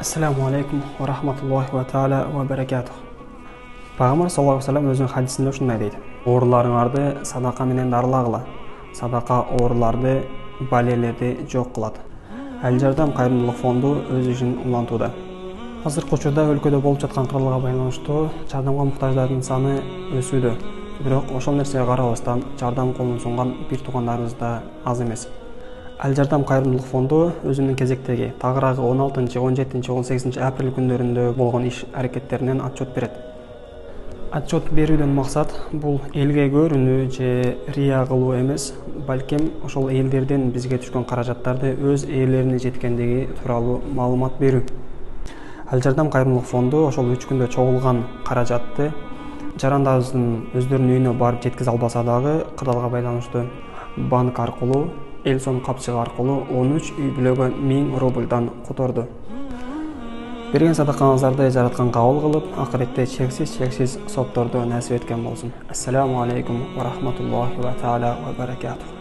Ассаламу алейкум ва рахматуллахи ва таала ва баракатух. Пайгамбар саллаллаху алейхи ва саллям өзүнүн хадисинде ушундай дейт: Ооруларыңарды садака менен дарылагыла. Садака ооруларды, балелерди жок кылат. Ал жардам кайрымдуулук фонду өз ишин улантууда. Азыркы учурда өлкөдө болуп жаткан кыргызга байланыштуу жардамга муктаждардын саны өсүүдө. Бирок ошол нерсеге карабастан жардам колун сунган бир туугандарыбыз да аз эмес. Ал жардам кайрымдуулук фонду өзүнүн кезектеги тагыраагы 16, 17, 18 апрель күндөрүндө болгон иш аракеттеринен отчет берет. Отчет берүүдөн максат бул элге көрүнүү же рия кылуу эмес, балким ошол элдерден бизге түшкөн каражаттарды өз ээлерине жеткендиги тууралуу маалымат берүү. Ал жардам кайрымдуулук фонду ошол 3 күндө чогулган каражатты жарандардын өздөрүнүн үйүнө барып жеткизе албаса дагы кырдаалга байланыштуу банк аркылуу, эл соом капчыгы аркылуу 13 үй бүлөгө 1000 рубльдан которду. Берген садакаңыздарды жараткан кабыл кылып, акыретте чексиз сопторду насип эткен болсун. Ассаламу алейкум ва рахматуллахи ва таала ва баракатух.